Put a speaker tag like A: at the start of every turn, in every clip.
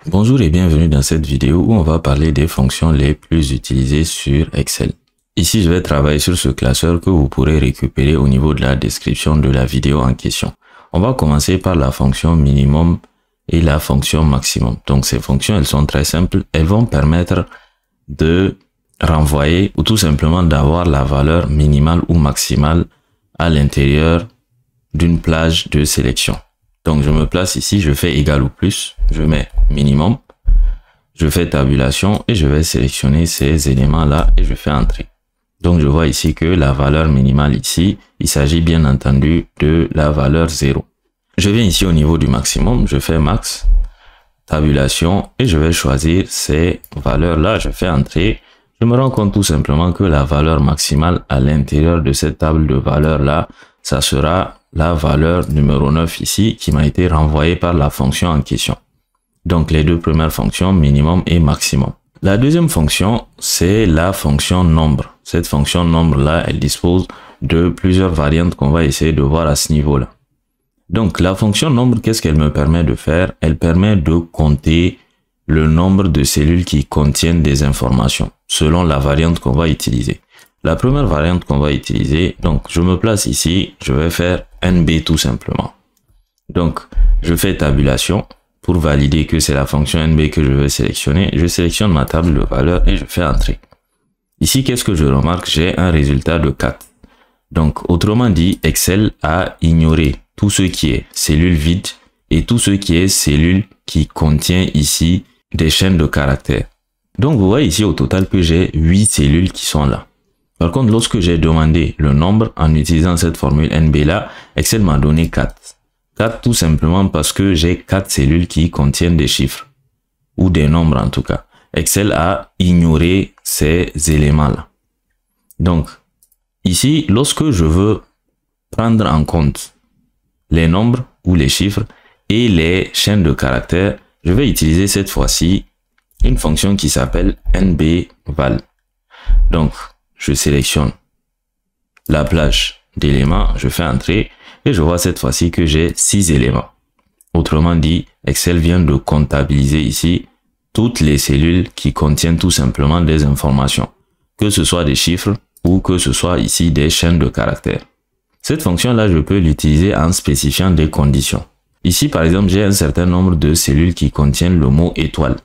A: Bonjour et bienvenue dans cette vidéo où on va parler des fonctions les plus utilisées sur Excel. Ici, je vais travailler sur ce classeur que vous pourrez récupérer au niveau de la description de la vidéo en question. On va commencer par la fonction minimum et la fonction maximum. Donc ces fonctions, elles sont très simples. Elles vont permettre de renvoyer ou tout simplement d'avoir la valeur minimale ou maximale à l'intérieur d'une plage de sélection. Donc je me place ici, je fais égal ou plus, je mets minimum, je fais tabulation et je vais sélectionner ces éléments-là et je fais entrer. Donc je vois ici que la valeur minimale ici, il s'agit bien entendu de la valeur 0. Je viens ici au niveau du maximum, je fais max, tabulation et je vais choisir ces valeurs-là, je fais entrer. Je me rends compte tout simplement que la valeur maximale à l'intérieur de cette table de valeurs-là, ça sera la valeur numéro 9 ici qui m'a été renvoyée par la fonction en question. Donc les deux premières fonctions, minimum et maximum. La deuxième fonction, c'est la fonction nombre. Cette fonction nombre-là, elle dispose de plusieurs variantes qu'on va essayer de voir à ce niveau-là. Donc la fonction nombre, qu'est-ce qu'elle me permet de faire? Elle permet de compter le nombre de cellules qui contiennent des informations selon la variante qu'on va utiliser. La première variante qu'on va utiliser, donc je me place ici, je vais faire NB tout simplement. Donc je fais tabulation pour valider que c'est la fonction NB que je vais sélectionner. Je sélectionne ma table de valeurs et je fais entrer. Ici, qu'est-ce que je remarque? J'ai un résultat de 4. Donc autrement dit, Excel a ignoré tout ce qui est cellule vide et tout ce qui est cellule qui contient ici des chaînes de caractères. Donc vous voyez ici au total que j'ai 8 cellules qui sont là. Par contre, lorsque j'ai demandé le nombre en utilisant cette formule NB là, Excel m'a donné 4. 4 tout simplement parce que j'ai 4 cellules qui contiennent des chiffres ou des nombres en tout cas. Excel a ignoré ces éléments là. Donc ici, lorsque je veux prendre en compte les nombres ou les chiffres et les chaînes de caractères, je vais utiliser cette fois-ci une fonction qui s'appelle NBVal. Donc je sélectionne la plage d'éléments, je fais entrer et je vois cette fois-ci que j'ai 6 éléments. Autrement dit, Excel vient de comptabiliser ici toutes les cellules qui contiennent tout simplement des informations, que ce soit des chiffres ou que ce soit ici des chaînes de caractères. Cette fonction-là, je peux l'utiliser en spécifiant des conditions. Ici, par exemple, j'ai un certain nombre de cellules qui contiennent le mot étoile.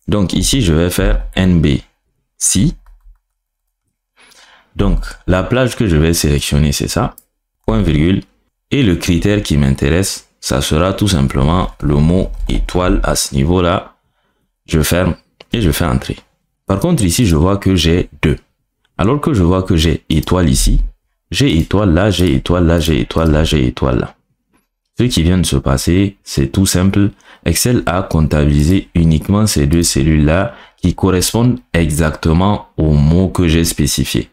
A: Donc ici, je vais faire NB6. Donc, la plage que je vais sélectionner, c'est ça, point virgule, et le critère qui m'intéresse, ça sera tout simplement le mot étoile à ce niveau-là. Je ferme et je fais entrer. Par contre, ici, je vois que j'ai 2. Alors que je vois que j'ai étoile ici, j'ai étoile là, j'ai étoile là, j'ai étoile là, j'ai étoile là. Ce qui vient de se passer, c'est tout simple. Excel a comptabilisé uniquement ces deux cellules-là qui correspondent exactement au mot que j'ai spécifié.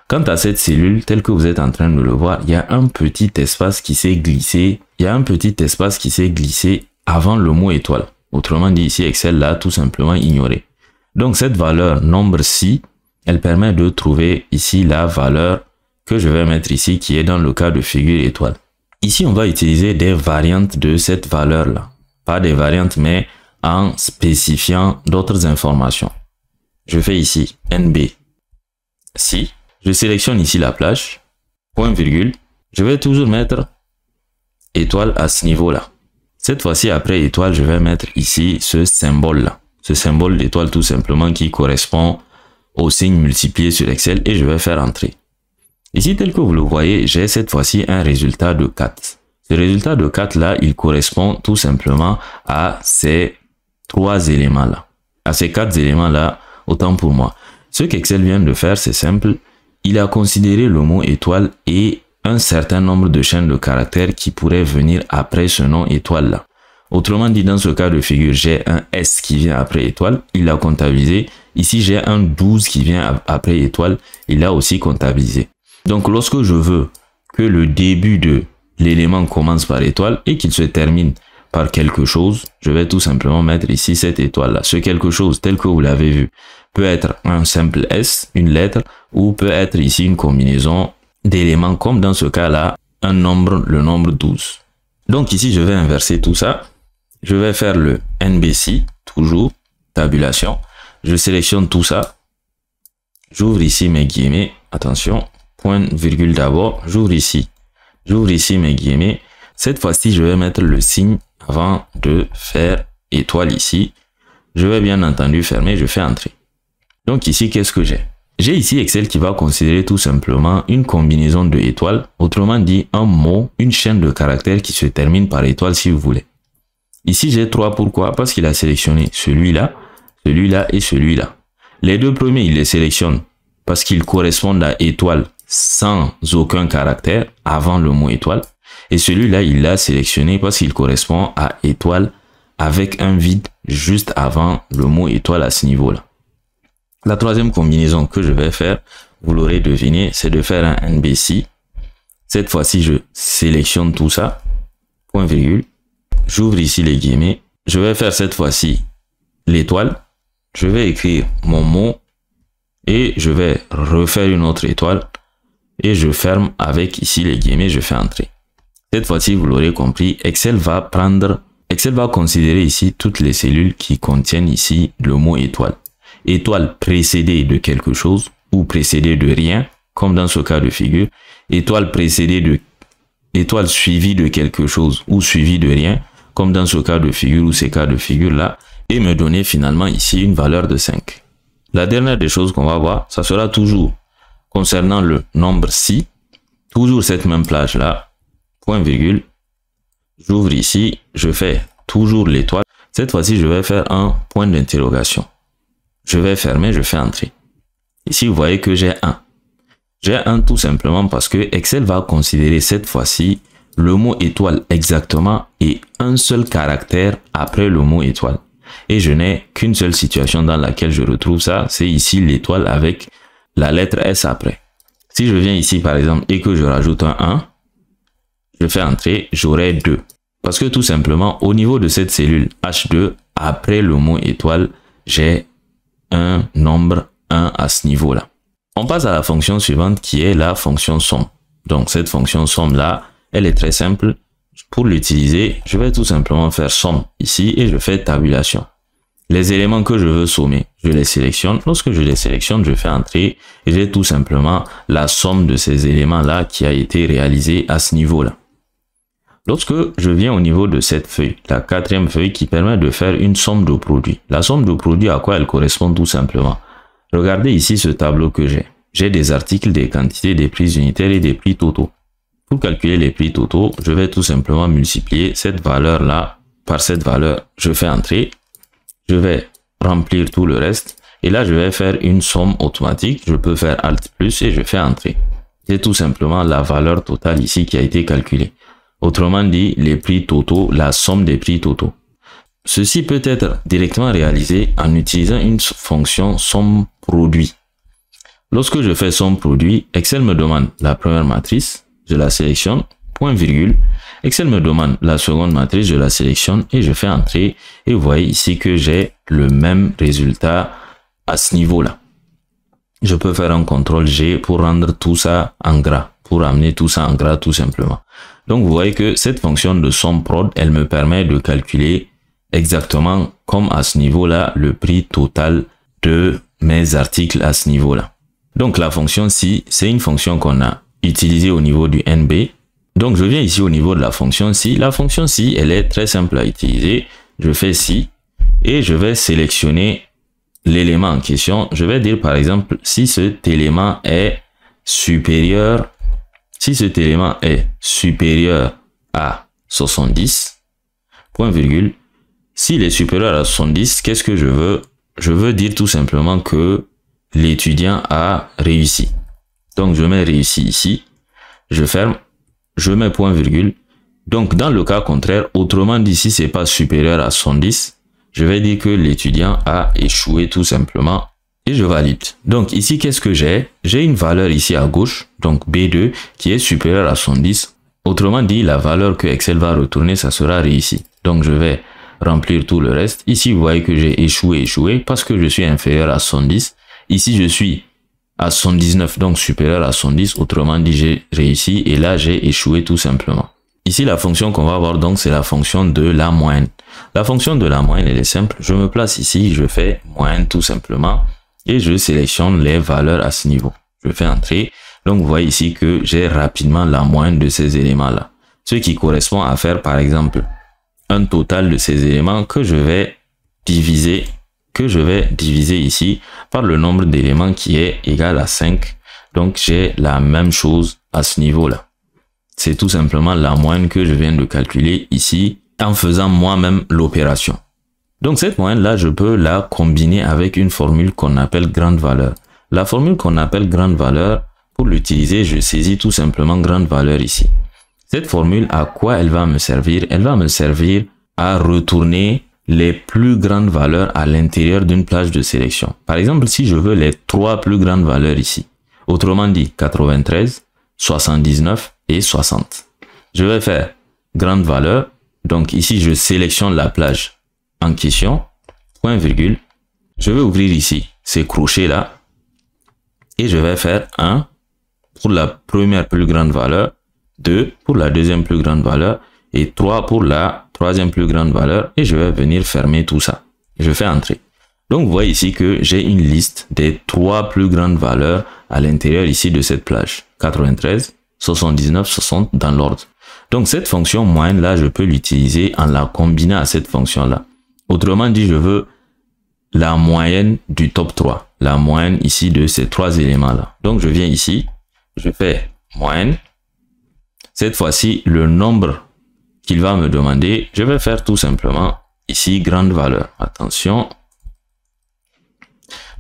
A: Quant à cette cellule, telle que vous êtes en train de le voir, il y a un petit espace qui s'est glissé. Il y a un petit espace qui s'est glissé avant le mot étoile. Autrement dit, ici, Excel l'a tout simplement ignoré. Donc, cette valeur nombre-ci, elle permet de trouver ici la valeur que je vais mettre ici, qui est dans le cas de figure étoile. Ici, on va utiliser des variantes de cette valeur-là. Pas des variantes, mais en spécifiant d'autres informations. Je fais ici NB6. Je sélectionne ici la plage, point virgule. Je vais toujours mettre étoile à ce niveau-là. Cette fois-ci, après étoile, je vais mettre ici ce symbole-là. Ce symbole d'étoile tout simplement qui correspond au signe multiplié sur Excel et je vais faire entrer. Ici, tel que vous le voyez, j'ai cette fois-ci un résultat de 4. Ce résultat de 4 là, il correspond tout simplement à ces 3 éléments-là. À ces 4 éléments-là, autant pour moi. Ce qu'Excel vient de faire, c'est simple. Il a considéré le mot étoile et un certain nombre de chaînes de caractères qui pourraient venir après ce nom étoile-là. Autrement dit, dans ce cas de figure, j'ai un S qui vient après étoile, il l'a comptabilisé. Ici, j'ai un 12 qui vient après étoile, il l'a aussi comptabilisé. Donc, lorsque je veux que le début de l'élément commence par étoile et qu'il se termine par quelque chose, je vais tout simplement mettre ici cette étoile-là. Ce quelque chose, tel que vous l'avez vu, peut être un simple S, une lettre, ou peut être ici une combinaison d'éléments, comme dans ce cas-là, un nombre, le nombre 12. Donc ici, je vais inverser tout ça. Je vais faire le NB6, toujours, tabulation. Je sélectionne tout ça. J'ouvre ici mes guillemets. Attention, point virgule d'abord. J'ouvre ici mes guillemets. Cette fois-ci, je vais mettre le signe avant de faire étoile ici. Je vais bien entendu fermer, je fais entrer. Donc ici, qu'est-ce que j'ai? J'ai ici Excel qui va considérer tout simplement une combinaison de étoiles, autrement dit un mot, une chaîne de caractères qui se termine par étoile si vous voulez. Ici, j'ai 3, pourquoi? Parce qu'il a sélectionné celui-là, celui-là et celui-là. Les deux premiers, il les sélectionne parce qu'ils correspondent à étoile sans aucun caractère avant le mot étoile. Et celui-là, il l'a sélectionné parce qu'il correspond à étoile avec un vide juste avant le mot étoile à ce niveau-là. La troisième combinaison que je vais faire, vous l'aurez deviné, c'est de faire un NBC. Cette fois-ci, je sélectionne tout ça, point virgule. J'ouvre ici les guillemets. Je vais faire cette fois-ci l'étoile. Je vais écrire mon mot et je vais refaire une autre étoile et je ferme avec ici les guillemets, je fais entrer. Cette fois-ci, vous l'aurez compris, Excel va considérer ici toutes les cellules qui contiennent ici le mot étoile. Étoile précédée de quelque chose ou précédée de rien, comme dans ce cas de figure. Étoile précédée de étoile suivie de quelque chose ou suivie de rien, comme dans ce cas de figure ou ces cas de figure là, et me donner finalement ici une valeur de 5. La dernière des choses qu'on va voir, ça sera toujours concernant le nombre si, toujours cette même plage là, point virgule, j'ouvre ici, je fais toujours l'étoile. Cette fois-ci, je vais faire un point d'interrogation. Je vais fermer, je fais entrer. Ici, vous voyez que j'ai 1. J'ai 1 tout simplement parce que Excel va considérer cette fois-ci le mot étoile exactement et un seul caractère après le mot étoile. Et je n'ai qu'une seule situation dans laquelle je retrouve ça, c'est ici l'étoile avec la lettre S après. Si je viens ici par exemple et que je rajoute un 1, je fais entrer, j'aurai 2. Parce que tout simplement, au niveau de cette cellule H2, après le mot étoile, j'ai un nombre 1 à ce niveau-là. On passe à la fonction suivante qui est la fonction somme. Donc cette fonction somme là, elle est très simple. Pour l'utiliser, je vais tout simplement faire somme ici et je fais tabulation. Les éléments que je veux sommer, je les sélectionne. Lorsque je les sélectionne, je fais entrer et j'ai tout simplement la somme de ces éléments-là qui a été réalisée à ce niveau-là. Lorsque je viens au niveau de cette feuille, la quatrième feuille qui permet de faire une somme de produits. La somme de produits, à quoi elle correspond tout simplement? Regardez ici ce tableau que j'ai. J'ai des articles, des quantités, des prix unitaires et des prix totaux. Pour calculer les prix totaux, je vais tout simplement multiplier cette valeur-là par cette valeur. Je fais entrer, je vais remplir tout le reste et là je vais faire une somme automatique. Je peux faire Alt plus et je fais entrer. C'est tout simplement la valeur totale ici qui a été calculée. Autrement dit, les prix totaux, la somme des prix totaux. Ceci peut être directement réalisé en utilisant une fonction somme produit. Lorsque je fais somme produit, Excel me demande la première matrice, je la sélectionne, point virgule. Excel me demande la seconde matrice, je la sélectionne et je fais entrer. Et vous voyez ici que j'ai le même résultat à ce niveau-là. Je peux faire un CTRL G pour rendre tout ça en gras, pour amener tout ça en gras tout simplement. Donc vous voyez que cette fonction de somme prod, elle me permet de calculer exactement comme à ce niveau-là le prix total de mes articles à ce niveau-là. Donc la fonction si, c'est une fonction qu'on a utilisée au niveau du NB. Donc je viens ici au niveau de la fonction si. La fonction si, elle est très simple à utiliser. Je fais si et je vais sélectionner l'élément en question. Je vais dire par exemple si cet élément est supérieur. Si cet élément est supérieur à 70, point virgule, s'il est supérieur à 70, qu'est-ce que je veux? Je veux dire tout simplement que l'étudiant a réussi. Donc je mets réussi ici, je ferme, je mets point virgule. Donc dans le cas contraire, autrement dit si c'est pas supérieur à 70, je vais dire que l'étudiant a échoué tout simplement. Et je valide. Donc ici, qu'est-ce que j'ai? J'ai une valeur ici à gauche, donc B2, qui est supérieure à 70. Autrement dit, la valeur que Excel va retourner, ça sera réussi. Donc je vais remplir tout le reste. Ici, vous voyez que j'ai échoué parce que je suis inférieur à 70. Ici, je suis à 79, donc supérieur à 70. Autrement dit, j'ai réussi et là, j'ai échoué tout simplement. Ici, la fonction qu'on va avoir donc, c'est la fonction de la moyenne. La fonction de la moyenne, elle est simple. Je me place ici, je fais moyenne tout simplement et je sélectionne les valeurs à ce niveau. Je fais entrer. Donc, vous voyez ici que j'ai rapidement la moyenne de ces éléments-là. Ce qui correspond à faire, par exemple, un total de ces éléments que je vais diviser ici par le nombre d'éléments qui est égal à 5. Donc, j'ai la même chose à ce niveau-là. C'est tout simplement la moyenne que je viens de calculer ici en faisant moi-même l'opération. Donc, cette moyenne-là, je peux la combiner avec une formule qu'on appelle grande valeur. La formule qu'on appelle grande valeur, pour l'utiliser, je saisis tout simplement grande valeur ici. Cette formule, à quoi elle va me servir? Elle va me servir à retourner les plus grandes valeurs à l'intérieur d'une plage de sélection. Par exemple, si je veux les 3 plus grandes valeurs ici, autrement dit 93, 79 et 60. Je vais faire grande valeur. Donc ici, je sélectionne la plage en question, point virgule. Je vais ouvrir ici ces crochets-là et je vais faire 1 pour la première plus grande valeur, 2 pour la deuxième plus grande valeur et 3 pour la troisième plus grande valeur et je vais venir fermer tout ça. Je fais entrer. Donc vous voyez ici que j'ai une liste des 3 plus grandes valeurs à l'intérieur ici de cette plage. 93, 79, 60 dans l'ordre. Donc cette fonction moyenne là, je peux l'utiliser en la combinant à cette fonction là. Autrement dit, je veux la moyenne du top 3. La moyenne ici de ces 3 éléments là. Donc je viens ici, je fais moyenne. Cette fois-ci, le nombre qu'il va me demander, je vais faire tout simplement ici grande valeur. Attention.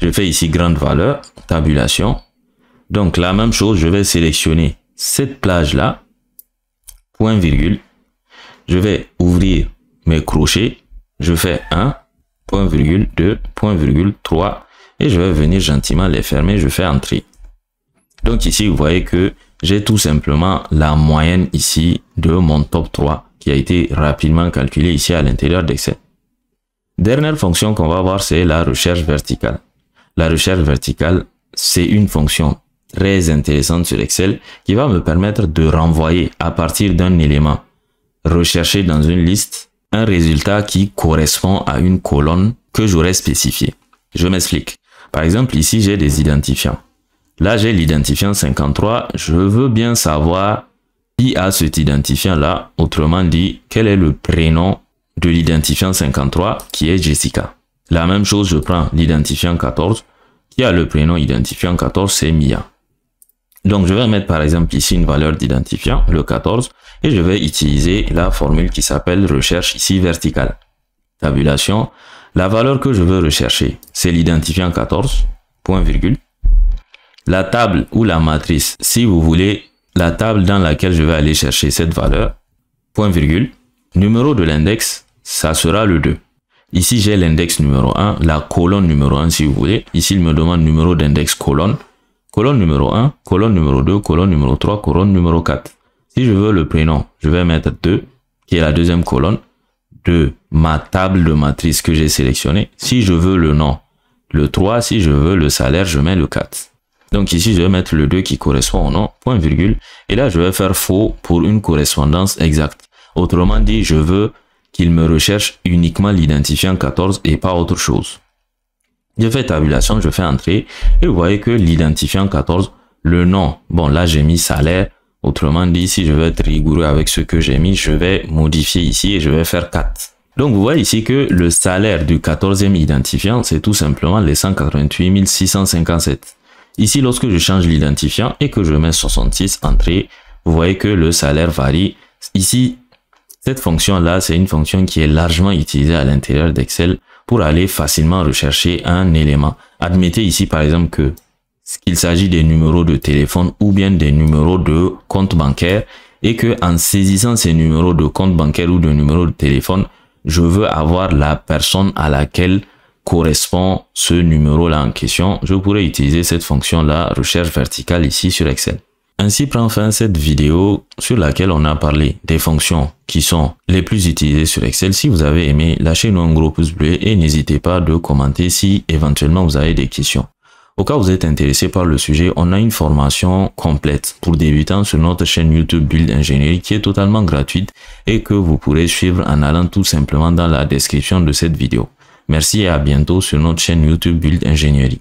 A: Je fais ici grande valeur, tabulation. Donc la même chose, je vais sélectionner cette plage-là, point virgule. Je vais ouvrir mes crochets. Je fais 1, point virgule, 2, point virgule, 3. Et je vais venir gentiment les fermer. Je fais entrer. Donc ici, vous voyez que j'ai tout simplement la moyenne ici de mon top 3 qui a été rapidement calculée ici à l'intérieur d'Excel. Dernière fonction qu'on va voir, c'est la recherche verticale. La recherche verticale, c'est une fonction très intéressante sur Excel qui va me permettre de renvoyer à partir d'un élément recherché dans une liste un résultat qui correspond à une colonne que j'aurais spécifiée. Je m'explique. Par exemple, ici, j'ai des identifiants. Là, j'ai l'identifiant 53. Je veux bien savoir qui a cet identifiant-là. Autrement dit, quel est le prénom de l'identifiant 53 qui est Jessica. La même chose, je prends l'identifiant 14 qui a le prénom identifiant 14, c'est Mia. Donc, je vais mettre par exemple ici une valeur d'identifiant, le 14, et je vais utiliser la formule qui s'appelle recherche ici verticale. Tabulation. La valeur que je veux rechercher, c'est l'identifiant 14, point virgule. La table ou la matrice, si vous voulez, la table dans laquelle je vais aller chercher cette valeur, point virgule. Numéro de l'index, ça sera le 2. Ici, j'ai l'index numéro 1, la colonne numéro 1 si vous voulez. Ici, il me demande numéro d'index colonne. Colonne numéro 1, colonne numéro 2, colonne numéro 3, colonne numéro 4. Si je veux le prénom, je vais mettre 2, qui est la deuxième colonne de ma table de matrice que j'ai sélectionnée. Si je veux le nom, le 3. Si je veux le salaire, je mets le 4. Donc ici, je vais mettre le 2 qui correspond au nom, point virgule. Et là, je vais faire faux pour une correspondance exacte. Autrement dit, je veux qu'il me recherche uniquement l'identifiant 14 et pas autre chose. Je fais tabulation, je fais entrer et vous voyez que l'identifiant 14, le nom, bon là j'ai mis salaire, autrement dit si je veux être rigoureux avec ce que j'ai mis, je vais modifier ici et je vais faire 4. Donc vous voyez ici que le salaire du 14e identifiant, c'est tout simplement les 188 657. Ici lorsque je change l'identifiant et que je mets 66 entrée, vous voyez que le salaire varie. Ici, cette fonction-là, c'est une fonction qui est largement utilisée à l'intérieur d'Excel pour aller facilement rechercher un élément. Admettez ici par exemple qu'il s'agit des numéros de téléphone ou bien des numéros de compte bancaire et que en saisissant ces numéros de compte bancaire ou de numéros de téléphone, je veux avoir la personne à laquelle correspond ce numéro-là en question. Je pourrais utiliser cette fonction-là, recherche verticale ici sur Excel. Ainsi prend fin cette vidéo sur laquelle on a parlé des fonctions qui sont les plus utilisées sur Excel. Si vous avez aimé, lâchez-nous un gros pouce bleu et n'hésitez pas de commenter si éventuellement vous avez des questions. Au cas où vous êtes intéressé par le sujet, on a une formation complète pour débutants sur notre chaîne YouTube Build Ingénierie qui est totalement gratuite et que vous pourrez suivre en allant tout simplement dans la description de cette vidéo. Merci et à bientôt sur notre chaîne YouTube Build Ingénierie.